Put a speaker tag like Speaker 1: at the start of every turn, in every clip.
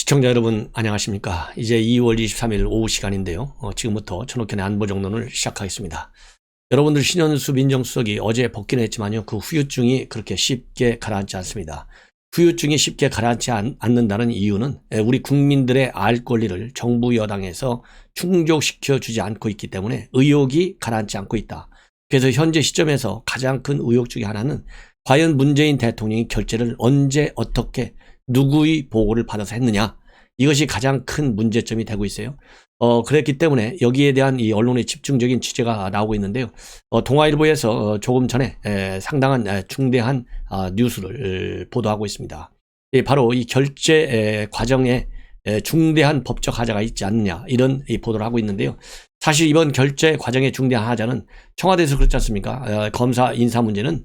Speaker 1: 시청자 여러분 안녕하십니까. 이제 2월 23일 오후 시간인데요. 지금부터 천옥현의 안보정론을 시작하겠습니다. 여러분들 신현수 민정수석이 어제 복귀는 했지만요. 그 후유증이 그렇게 쉽게 가라앉지 않습니다. 후유증이 쉽게 가라앉지 않는다는 이유는 우리 국민들의 알 권리를 정부 여당에서 충족시켜 주지 않고 있기 때문에 의혹이 가라앉지 않고 있다. 그래서 현재 시점에서 가장 큰 의혹 중에 하나는 과연 문재인 대통령이 결재를 언제 어떻게 누구의 보고를 받아서 했느냐, 이것이 가장 큰 문제점이 되고 있어요. 그랬기 때문에 여기에 대한 이 언론의 집중적인 취재가 나오고 있는데요. 동아일보에서 조금 전에 상당한 중대한 뉴스를 보도하고 있습니다. 바로 이 결재 과정에 중대한 법적 하자가 있지 않느냐, 이런 보도를 하고 있는데요. 사실 이번 결재 과정의 중대한 하자는 청와대에서 그렇지 않습니까? 검사 인사 문제는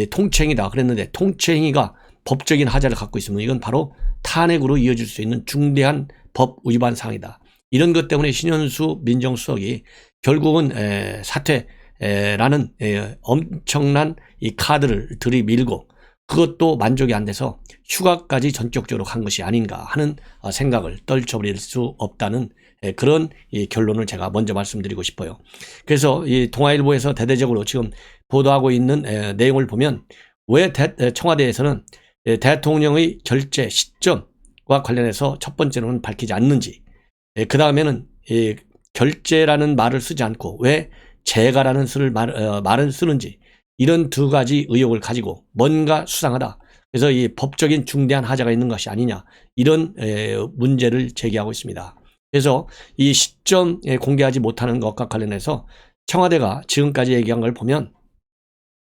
Speaker 1: 통치행위다 그랬는데, 통치행위가 법적인 하자를 갖고 있으면 이건 바로 탄핵으로 이어질 수 있는 중대한 법 위반 사항이다. 이런 것 때문에 신현수 민정수석이 결국은 사퇴라는 엄청난 이 카드를 들이밀고, 그것도 만족이 안 돼서 휴가까지 전격적으로 간 것이 아닌가 하는 생각을 떨쳐버릴 수 없다는 그런 이 결론을 제가 먼저 말씀드리고 싶어요. 그래서 이 동아일보에서 대대적으로 지금 보도하고 있는 내용을 보면, 왜 청와대에서는 대통령의 결재 시점과 관련해서 첫 번째로는 밝히지 않는지, 그 다음에는 결재라는 말을 쓰지 않고 왜 재가라는 말을 쓰는지, 이런 두 가지 의혹을 가지고 뭔가 수상하다, 그래서 이 법적인 중대한 하자가 있는 것이 아니냐, 이런 문제를 제기하고 있습니다. 그래서 이 시점에 공개하지 못하는 것과 관련해서 청와대가 지금까지 얘기한 걸 보면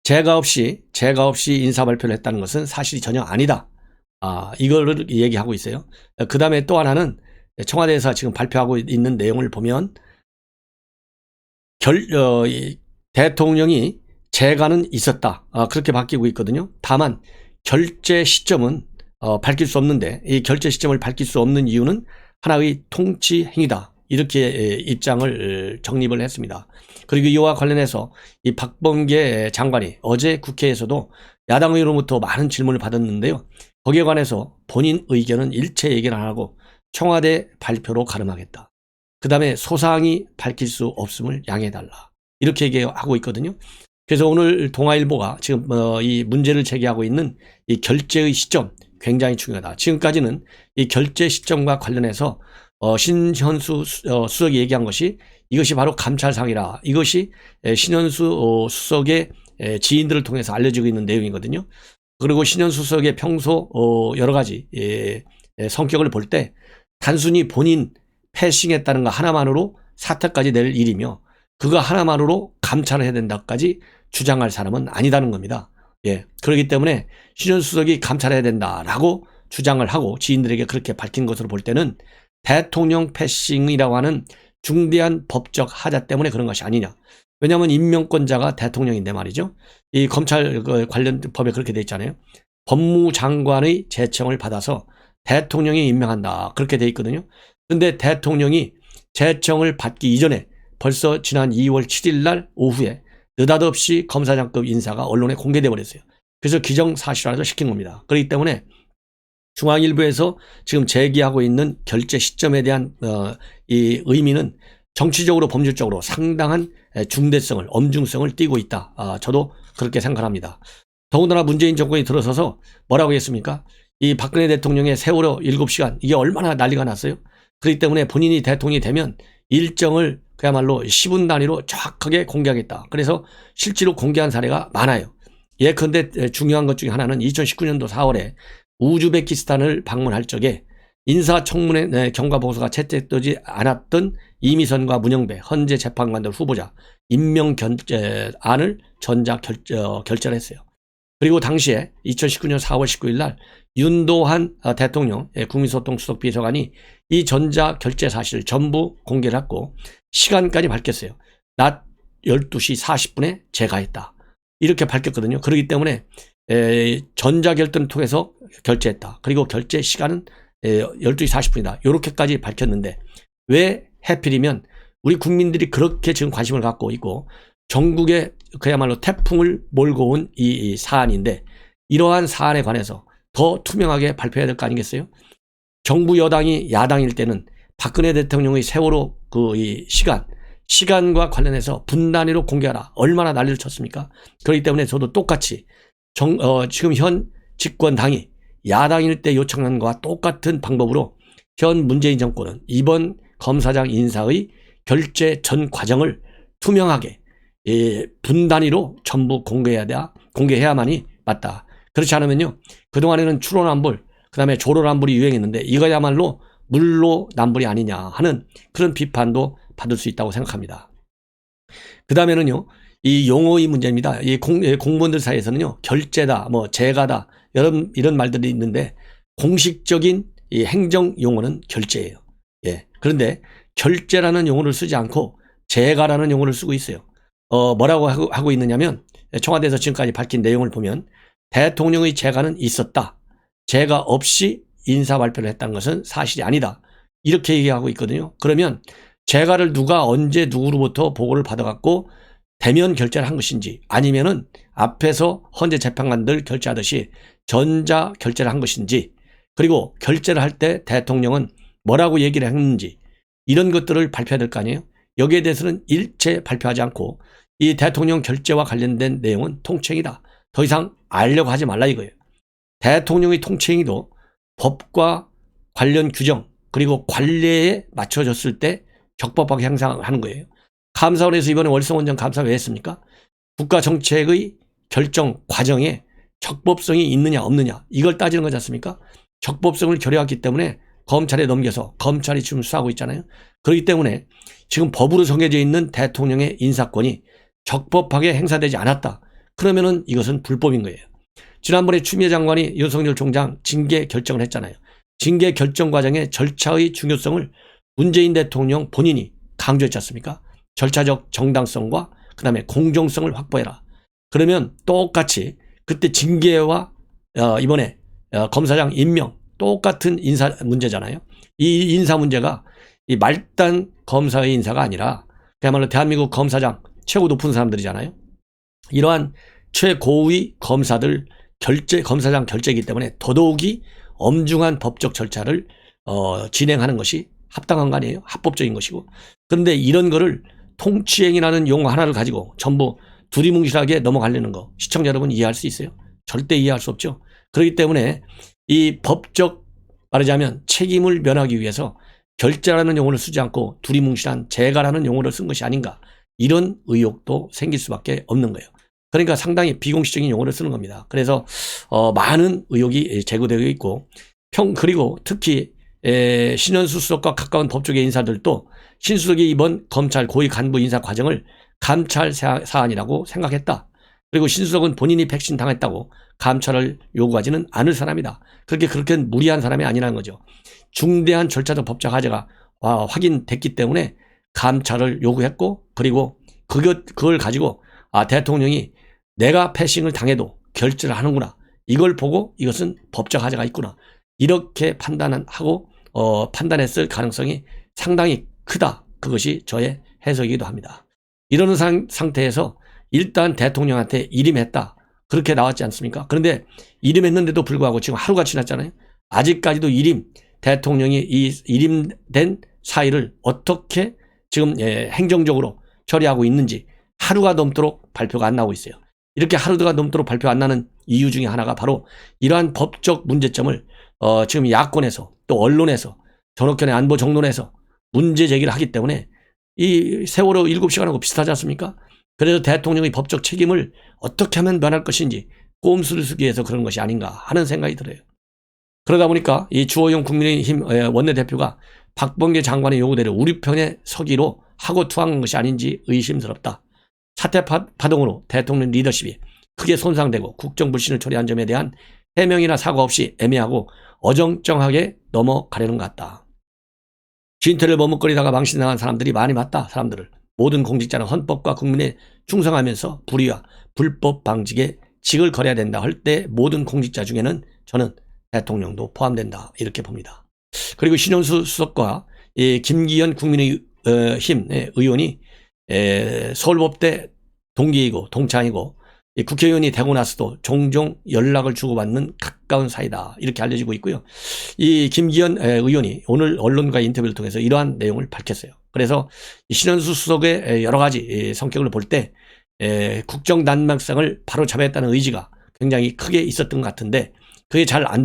Speaker 1: 재가 없이 인사 발표를 했다는 것은 사실이 전혀 아니다. 이거를 얘기하고 있어요. 그 다음에 또 하나는 청와대에서 지금 발표하고 있는 내용을 보면 대통령이 재가는 있었다, 그렇게 바뀌고 있거든요. 다만 결재 시점은 밝힐 수 없는데, 이 결재 시점을 밝힐 수 없는 이유는 하나의 통치 행위다, 이렇게 입장을 정립을 했습니다. 그리고 이와 관련해서 이 박범계 장관이 어제 국회에서도 야당의로부터 많은 질문을 받았는데요. 거기에 관해서 본인 의견은 일체 얘기를 안 하고 청와대 발표로 가름하겠다, 그 다음에 소상히 밝힐 수 없음을 양해해달라, 이렇게 얘기하고 있거든요. 그래서 오늘 동아일보가 지금 이 문제를 제기하고 있는 이 결재의 시점 굉장히 중요하다. 지금까지는 이 결재 시점과 관련해서 신현수 수석이 얘기한 것이 이것이 바로 감찰상이라, 이것이 신현수 수석의 지인들을 통해서 알려지고 있는 내용이거든요. 그리고 신현수 수석의 평소 여러 가지 성격을 볼 때 단순히 본인 패싱했다는 거 하나만으로 사퇴까지 낼 일이며, 그거 하나만으로 감찰을 해야 된다까지 주장할 사람은 아니다는 겁니다. 그렇기 때문에 신현수 수석이 감찰해야 된다라고 주장을 하고 지인들에게 그렇게 밝힌 것으로 볼 때는 대통령 패싱이라고 하는 중대한 법적 하자 때문에 그런 것이 아니냐. 왜냐하면 임명권자가 대통령인데 말이죠. 이 검찰 관련 법에 그렇게 돼 있잖아요. 법무장관의 제청을 받아서 대통령이 임명한다, 그렇게 돼 있거든요. 그런데 대통령이 제청을 받기 이전에 벌써 지난 2월 7일 날 오후에 느닷없이 검사장급 인사가 언론에 공개돼 버렸어요. 그래서 기정사실화를 시킨 겁니다. 그렇기 때문에 중앙일보에서 지금 제기하고 있는 결재 시점에 대한 이 의미는 정치적으로 법률적으로 상당한 중대성을, 엄중성을 띠고 있다. 저도 그렇게 생각합니다. 더군다나 문재인 정권이 들어서서 뭐라고 했습니까? 이 박근혜 대통령의 세월호 7시간, 이게 얼마나 난리가 났어요. 그렇기 때문에 본인이 대통령이 되면 일정을 그야말로 10분 단위로 정확하게 공개하겠다. 그래서 실제로 공개한 사례가 많아요. 예컨대 중요한 것 중에 하나는 2019년도 4월에 우즈베키스탄을 방문할 적에 인사청문회 경과보고서가 채택되지 않았던 이미선과 문영배 헌재 재판관들 후보자 임명 안을 전자 결재를 했어요. 그리고 당시에 2019년 4월 19일 날 윤도한 대통령 국민소통수석 비서관이 이 전자 결재 사실을 전부 공개를 했고 시간까지 밝혔어요. 낮 12시 40분에 재가했다, 이렇게 밝혔거든요. 그렇기 때문에 전자결단을 통해서 결제했다. 그리고 결제 시간은 12시 40분이다. 이렇게까지 밝혔는데, 왜 해필이면 우리 국민들이 그렇게 지금 관심을 갖고 있고 전국에 그야말로 태풍을 몰고 온 이 사안인데, 이러한 사안에 관해서 더 투명하게 발표해야 될 거 아니겠어요? 정부 여당이 야당일 때는 박근혜 대통령의 세월호 이 시간과 관련해서 분단위로 공개하라. 얼마나 난리를 쳤습니까? 그렇기 때문에 저도 똑같이 지금 현 집권당이 야당일 때 요청한 것과 똑같은 방법으로 현 문재인 정권은 이번 검사장 인사의 결재 전 과정을 투명하게 분단위로 전부 공개해야만이 맞다. 그렇지 않으면요, 그동안에는 추로남불, 그 다음에 조로남불이 유행했는데 이거야말로 물로남불이 아니냐 하는 그런 비판도 받을 수 있다고 생각합니다. 그 다음에는요, 이 용어의 문제입니다. 이 공무원들 사이에서는요, 결재다, 뭐 재가다, 이런 말들이 있는데 공식적인 이 행정 용어는 결재예요. 예. 그런데 결재라는 용어를 쓰지 않고 재가라는 용어를 쓰고 있어요. 뭐라고 하고 있느냐면, 청와대에서 지금까지 밝힌 내용을 보면 대통령의 재가는 있었다. 재가 없이 인사 발표를 했다는 것은 사실이 아니다. 이렇게 얘기하고 있거든요. 그러면 재가를 누가 언제 누구로부터 보고를 받아갖고 대면 결재를 한 것인지, 아니면은 앞에서 헌재 재판관들 결재하듯이 전자 결재를 한 것인지, 그리고 결재를 할 때 대통령은 뭐라고 얘기를 했는지, 이런 것들을 발표해야 될 거 아니에요. 여기에 대해서는 일체 발표하지 않고 이 대통령 결재와 관련된 내용은 통치행위다. 더 이상 알려고 하지 말라 이거예요. 대통령의 통치행위도 법과 관련 규정 그리고 관례에 맞춰졌을 때 적법하게 행사하는 거예요. 감사원에서 이번에 월성원전 감사 왜 했습니까? 국가 정책의 결정 과정에 적법성이 있느냐 없느냐 이걸 따지는 거지 않습니까? 적법성을 결여했기 때문에 검찰에 넘겨서 검찰이 지금 수사하고 있잖아요. 그렇기 때문에 지금 법으로 정해져 있는 대통령의 인사권이 적법하게 행사되지 않았다. 그러면은 이것은 불법인 거예요. 지난번에 추미애 장관이 윤석열 총장 징계 결정을 했잖아요. 징계 결정 과정의 절차의 중요성을 문재인 대통령 본인이 강조했지 않습니까? 절차적 정당성과 그 다음에 공정성을 확보해라. 그러면 똑같이 그때 징계와 이번에 검사장 임명 똑같은 인사 문제잖아요. 이 인사 문제가 이 말단 검사의 인사가 아니라 그야말로 대한민국 검사장 최고 높은 사람들이잖아요. 이러한 최고위 검사들 검사장 결재이기 때문에 더더욱이 엄중한 법적 절차를 진행하는 것이 합당한 거 아니에요? 합법적인 것이고. 그런데 이런 거를 통치행위라는 용어 하나를 가지고 전부 두리뭉실하게 넘어가려는 거 시청자 여러분 이해할 수 있어요? 절대 이해할 수 없죠. 그렇기 때문에 이 법적 말하자면 책임을 면하기 위해서 결재라는 용어를 쓰지 않고 두리뭉실한 재가라는 용어를 쓴 것이 아닌가, 이런 의혹도 생길 수밖에 없는 거예요. 그러니까 상당히 비공식적인 용어를 쓰는 겁니다. 그래서 많은 의혹이 제기되고 있고, 그리고 특히 신현수 수석과 가까운 법조계 인사들도 신수석이 이번 검찰 고위 간부 인사 과정을 감찰 사안이라고 생각했다. 그리고 신수석은 본인이 백신 당했다고 감찰을 요구하지는 않을 사람이다. 그렇게 무리한 사람이 아니라는 거죠. 중대한 절차적 법적 하자가 확인됐기 때문에 감찰을 요구했고, 그리고 그걸 가지고 대통령이 내가 패싱을 당해도 결재를 하는구나, 이걸 보고 이것은 법적 하자가 있구나, 이렇게 판단했을 가능성이 상당히 크다. 그것이 저의 해석이기도 합니다. 이러는 상태에서 일단 대통령한테 일임했다, 그렇게 나왔지 않습니까? 그런데 일임했는데도 불구하고 지금 하루가 지났잖아요. 아직까지도 대통령이 이 일임된 사의를 어떻게 지금 행정적으로 처리하고 있는지 하루가 넘도록 발표가 안 나오고 있어요. 이렇게 하루가 넘도록 발표 안 나는 이유 중에 하나가 바로 이러한 법적 문제점을 지금 야권에서 또 언론에서 전옥현의 안보 정론에서 문제 제기를 하기 때문에 이 세월호 7시간하고 비슷하지 않습니까? 그래서 대통령의 법적 책임을 어떻게 하면 면할 것인지 꼼수를 쓰기 위해서 그런 것이 아닌가 하는 생각이 들어요. 그러다 보니까 이 주호영 국민의힘 원내대표가 박범계 장관의 요구대로 우리 편에 서기로 하고 투항한 것이 아닌지 의심스럽다. 사태 파동으로 대통령 리더십이 크게 손상되고 국정불신을 초래한 점에 대한 해명이나 사과 없이 애매하고 어정쩡하게 넘어가려는 것 같다. 진퇴를 머뭇거리다가 망신당한 사람들이 많이 봤다. 사람들을. 모든 공직자는 헌법과 국민에 충성하면서 불의와 불법 방직에 직을 걸어야 된다 할 때 모든 공직자 중에는 저는 대통령도 포함된다, 이렇게 봅니다. 그리고 신현수 수석과 김기현 국민의힘 의원이 서울법대 동기이고 동창이고 이 국회의원이 되고 나서도 종종 연락을 주고받는 가까운 사이다. 이렇게 알려지고 있고요. 이 김기현 의원이 오늘 언론과의 인터뷰를 통해서 이러한 내용을 밝혔어요. 그래서 신현수 수석의 여러 가지 성격을 볼 때 국정 난막상을 바로 잡아야겠다는 의지가 굉장히 크게 있었던 것 같은데 그게 잘 안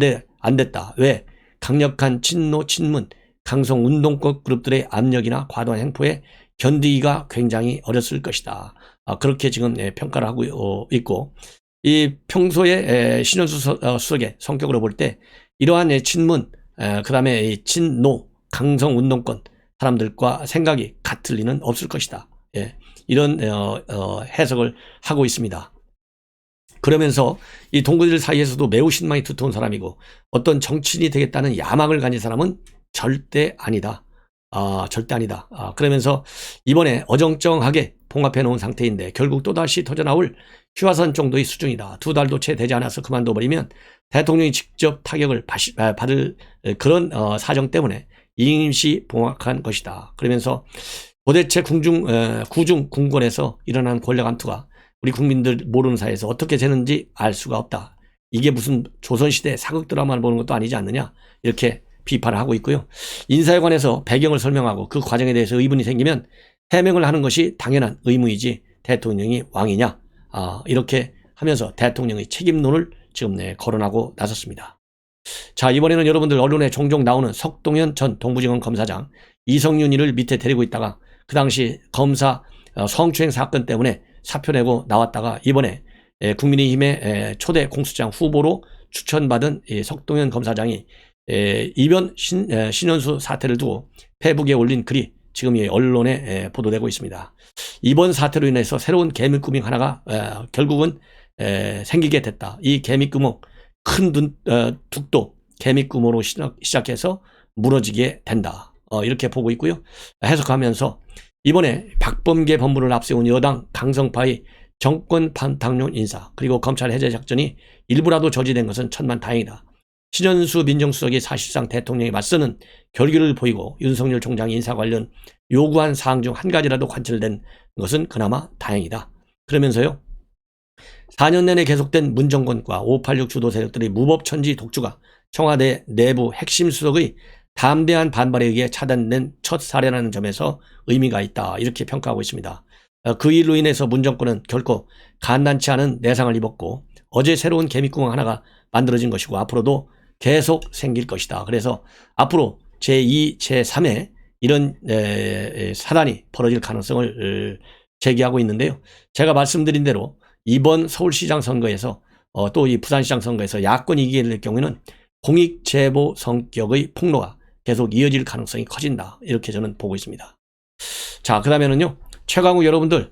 Speaker 1: 됐다. 왜? 강력한 친노, 친문, 강성 운동권 그룹들의 압력이나 과도한 행포에 견디기가 굉장히 어렸을 것이다. 그렇게 지금 평가를 하고 있고, 이 평소에 신현수 수석의 성격으로 볼 때 이러한 친문, 그 다음에 친노, 강성 운동권 사람들과 생각이 같을 리는 없을 것이다. 이런 해석을 하고 있습니다. 그러면서 이 동구들 사이에서도 매우 신망이 두터운 사람이고 어떤 정치인이 되겠다는 야망을 가진 사람은 절대 아니다. 절대 아니다. 그러면서 이번에 어정쩡하게 봉합해 놓은 상태인데 결국 또다시 터져나올 휴화선 정도의 수준이다. 2달도 채 되지 않아서 그만둬버리면 대통령이 직접 타격을 받을 그런 사정 때문에 임시 봉합한 것이다. 그러면서 도대체 구중 궁궐에서 일어난 권력 암투가 우리 국민들 모르는 사이에서 어떻게 되는지 알 수가 없다. 이게 무슨 조선시대 사극 드라마를 보는 것도 아니지 않느냐. 이렇게 비판을 하고 있고요. 인사에 관해서 배경을 설명하고 그 과정에 대해서 의문이 생기면 해명을 하는 것이 당연한 의무이지 대통령이 왕이냐. 이렇게 하면서 대통령의 책임론을 지금 거론하고 나섰습니다. 자, 이번에는 여러분들 언론에 종종 나오는 석동현 전 동부지검 검사장 이성윤이를 밑에 데리고 있다가 그 당시 검사 성추행 사건 때문에 사표 내고 나왔다가 이번에 국민의힘의 초대 공수장 후보로 추천받은 석동현 검사장이 이번 신현수 사태를 두고 페이북에 올린 글이 지금 언론에 보도되고 있습니다. 이번 사태로 인해서 새로운 개미구멍 하나가 결국은 생기게 됐다. 이 개미구멍, 큰 둑도 개미구멍으로 시작해서 무너지게 된다. 이렇게 보고 있고요. 해석하면서 이번에 박범계 법무를 앞세운 여당 강성파의 정권 반탁용 인사 그리고 검찰 해제 작전이 일부라도 저지된 것은 천만다행이다. 신현수 민정수석이 사실상 대통령에 맞서는 결기를 보이고 윤석열 총장 인사 관련 요구한 사항 중 한 가지라도 관철된 것은 그나마 다행이다. 그러면서요. 4년 내내 계속된 문정권과 586 주도 세력들의 무법천지 독주가 청와대 내부 핵심 수석의 담대한 반발에 의해 차단된 첫 사례라는 점에서 의미가 있다. 이렇게 평가하고 있습니다. 그 일로 인해서 문정권은 결코 간단치 않은 내상을 입었고 어제 새로운 개미구멍 하나가 만들어진 것이고 앞으로도 계속 생길 것이다. 그래서 앞으로 제2, 제3의 이런 사단이 벌어질 가능성을 제기하고 있는데요. 제가 말씀드린 대로 이번 서울시장 선거에서 또 이 부산시장 선거에서 야권이 이기게 될 경우에는 공익제보 성격의 폭로가 계속 이어질 가능성이 커진다. 이렇게 저는 보고 있습니다. 자, 그 다음에는요. 최강욱 여러분들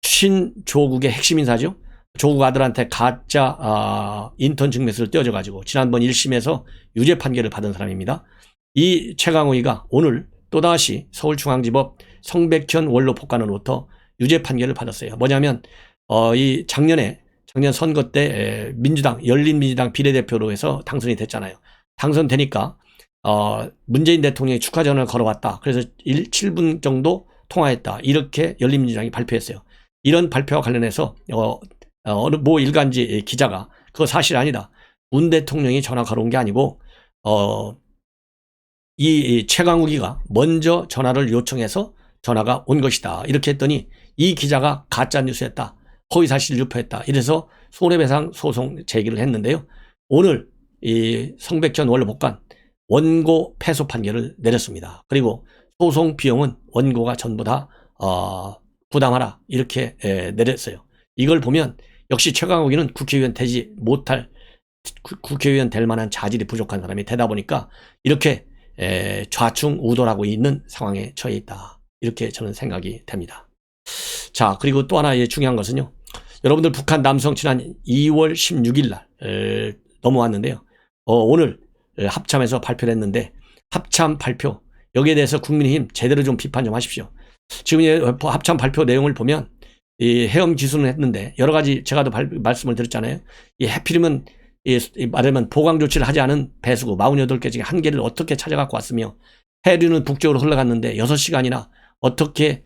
Speaker 1: 신조국의 핵심 인사죠. 조국 아들한테 가짜 인턴 증명서를 떼어줘가지고 지난번 1심에서 유죄 판결을 받은 사람입니다. 이 최강욱이가 오늘 또다시 서울중앙지법 성백현 원로 폭간으로부터 유죄 판결을 받았어요. 뭐냐면 이 작년 선거 때 민주당 열린민주당 비례대표로 해서 당선이 됐잖아요. 당선되니까 문재인 대통령이 축하 전화를 걸어왔다. 그래서 7분 정도 통화했다. 이렇게 열린민주당이 발표했어요. 이런 발표와 관련해서 어느 모 일간지 기자가 그거 사실 아니다. 문 대통령이 전화 걸어온 게 아니고 이 최강욱이가 먼저 전화를 요청해서 전화가 온 것이다. 이렇게 했더니 이 기자가 가짜뉴스였다. 허위사실 유포했다. 이래서 손해배상 소송 제기를 했는데요. 오늘 이 성백현 원로 복관 원고 패소 판결을 내렸습니다. 그리고 소송 비용은 원고가 전부 다 부담하라 이렇게 내렸어요. 이걸 보면 역시 최강욱이는 국회의원 되지 못할 국회의원 될 만한 자질이 부족한 사람이 되다 보니까 이렇게 좌충우돌하고 있는 상황에 처해 있다. 이렇게 저는 생각이 됩니다. 자, 그리고 또 하나 중요한 것은요. 여러분들 북한 남성 지난 2월 16일 날 넘어왔는데요. 오늘 합참에서 발표를 했는데 합참 발표 여기에 대해서 국민의힘 제대로 좀 비판 좀 하십시오. 지금 합참 발표 내용을 보면 이 해엄 기수는 했는데 여러 가지 제가도 말씀을 드렸잖아요. 이 해필이면 말하면 보강 조치를 하지 않은 배수구 48개 중에 1개를 어떻게 찾아갖고 왔으며 해류는 북쪽으로 흘러갔는데 6시간이나 어떻게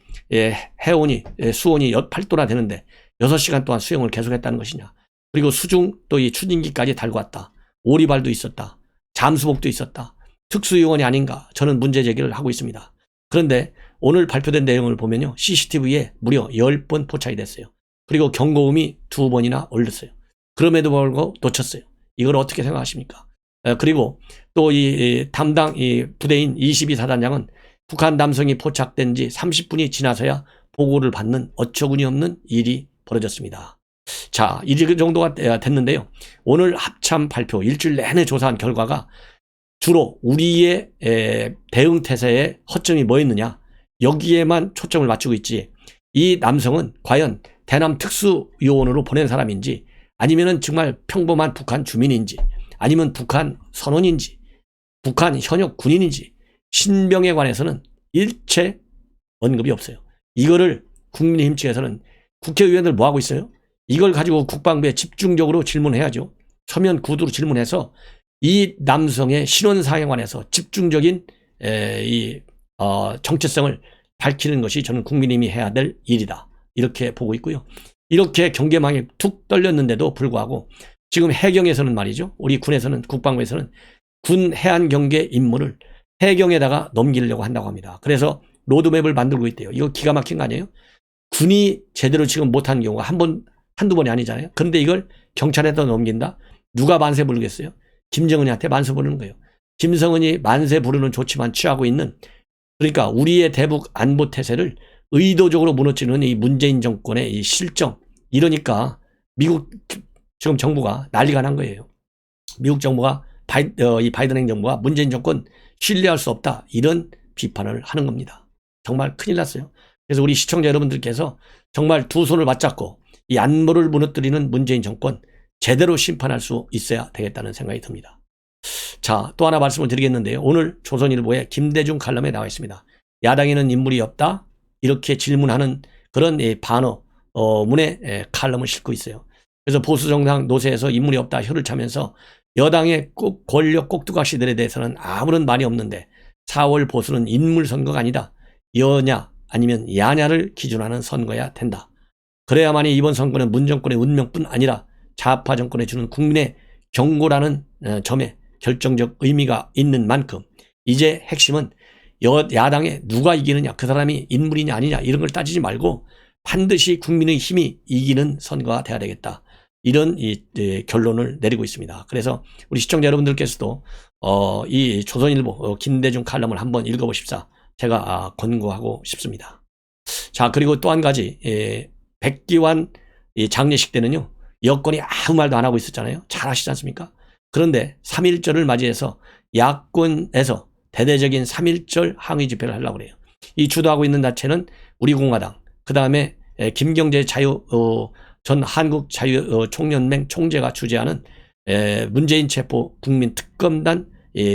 Speaker 1: 수온이 8도나 되는데 6시간 동안 수영을 계속했다는 것이냐. 그리고 수중 또 이 추진기까지 달고 왔다. 오리발도 있었다. 잠수복도 있었다. 특수요원이 아닌가 저는 문제 제기를 하고 있습니다. 그런데 오늘 발표된 내용을 보면요. CCTV에 무려 10번 포착이 됐어요. 그리고 경고음이 2번이나 울렸어요. 그럼에도 불구하고 놓쳤어요. 이걸 어떻게 생각하십니까? 그리고 또 이 담당 이 부대인 22사단장은 북한 남성이 포착된 지 30분이 지나서야 보고를 받는 어처구니 없는 일이 벌어졌습니다. 자, 이 정도가 됐는데요. 오늘 합참 발표 일주일 내내 조사한 결과가 주로 우리의 대응 태세에 허점이 뭐였느냐 여기에만 초점을 맞추고 있지 이 남성은 과연 대남 특수요원으로 보낸 사람인지 아니면은 정말 평범한 북한 주민인지 아니면 북한 선원인지 북한 현역 군인인지 신병에 관해서는 일체 언급이 없어요. 이거를 국민의힘 측에서는 국회의원들 뭐하고 있어요? 이걸 가지고 국방부에 집중적으로 질문해야죠. 서면 구두로 질문해서 이 남성의 신원사항에 관해서 집중적인 정체성을 밝히는 것이 저는 국민의힘이 해야 될 일이다. 이렇게 보고 있고요. 이렇게 경계망이 툭 떨렸는데도 불구하고 지금 해경에서는 말이죠. 우리 군에서는 국방부에서는 군 해안 경계 임무를 해경에다가 넘기려고 한다고 합니다. 그래서 로드맵을 만들고 있대요. 이거 기가 막힌 거 아니에요? 군이 제대로 지금 못한 경우가 한두 번이 아니잖아요. 그런데 이걸 경찰에다 넘긴다? 누가 만세 부르겠어요? 김정은이한테 만세 부르는 거예요. 김정은이 만세 부르는 조치만 취하고 있는 그러니까 우리의 대북 안보 태세를 의도적으로 무너뜨리는 이 문재인 정권의 이 실정 이러니까 미국 지금 정부가 난리가 난 거예요. 미국 정부가 이 바이든 행정부가 문재인 정권 신뢰할 수 없다 이런 비판을 하는 겁니다. 정말 큰일 났어요. 그래서 우리 시청자 여러분들께서 정말 두 손을 맞잡고 이 안보를 무너뜨리는 문재인 정권 제대로 심판할 수 있어야 되겠다는 생각이 듭니다. 자, 또 하나 말씀을 드리겠는데요. 오늘 조선일보에 김대중 칼럼에 나와 있습니다. 야당에는 인물이 없다 이렇게 질문하는 그런 반어문의 칼럼을 싣고 있어요. 그래서 보수정당 노세에서 인물이 없다 혀를 차면서 여당의 권력 꼭두각시들에 대해서는 아무런 말이 없는데 4월 보수는 인물 선거가 아니다. 여냐 아니면 야냐를 기준하는 선거야 된다. 그래야만이 이번 선거는 문정권의 운명뿐 아니라 좌파 정권에 주는 국민의 경고라는 점에 결정적 의미가 있는 만큼 이제 핵심은 야당에 누가 이기느냐 그 사람이 인물이냐 아니냐 이런 걸 따지지 말고 반드시 국민의 힘이 이기는 선거가 돼야 되겠다. 이런 결론을 내리고 있습니다. 그래서 우리 시청자 여러분들께서도 이 조선일보 김대중 칼럼을 한번 읽어보십사 제가 권고하고 싶습니다. 자, 그리고 또 한 가지 백기환 장례식 때는요 여권이 아무 말도 안 하고 있었잖아요. 잘 아시지 않습니까? 그런데 3.1절을 맞이해서 야권에서 대대적인 3.1절 항의 집회를 하려고 그래요. 이 주도하고 있는 단체는 우리공화당, 그 다음에 김경재 전 한국자유총연맹 총재가 주재하는 문재인 체포 국민특검단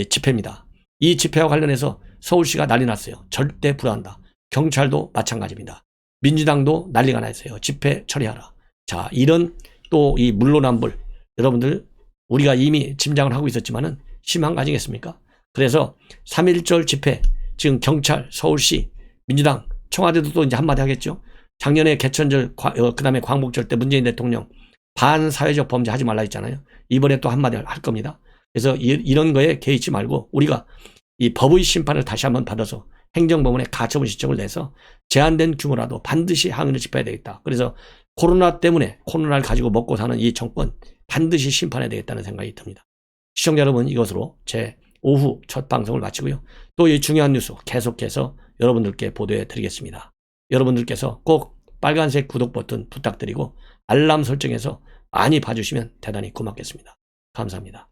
Speaker 1: 집회입니다. 이 집회와 관련해서 서울시가 난리 났어요. 절대 불안한다. 경찰도 마찬가지입니다. 민주당도 난리가 났어요. 집회 처리하라. 자, 이런 또 이 물론환불 여러분들 우리가 이미 짐작을 하고 있었지만은 심한 거 아니겠습니까? 그래서 3.1절 집회 지금 경찰, 서울시, 민주당, 청와대도 또 이제 한마디 하겠죠. 작년에 개천절, 그 다음에 광복절 때 문재인 대통령 반사회적 범죄 하지 말라 했잖아요. 이번에 또 한마디 할 겁니다. 그래서 이런 거에 개의치 말고 우리가 이 법의 심판을 다시 한번 받아서 행정법원에 가처분 신청을 내서 제한된 규모라도 반드시 항의를 집행해야 되겠다. 그래서 코로나 때문에 코로나를 가지고 먹고 사는 이 정권 반드시 심판해야 되겠다는 생각이 듭니다. 시청자 여러분, 이것으로 제 오후 첫 방송을 마치고요. 또 이 중요한 뉴스 계속해서 여러분들께 보도해 드리겠습니다. 여러분들께서 꼭 빨간색 구독 버튼 부탁드리고 알람 설정해서 많이 봐주시면 대단히 고맙겠습니다. 감사합니다.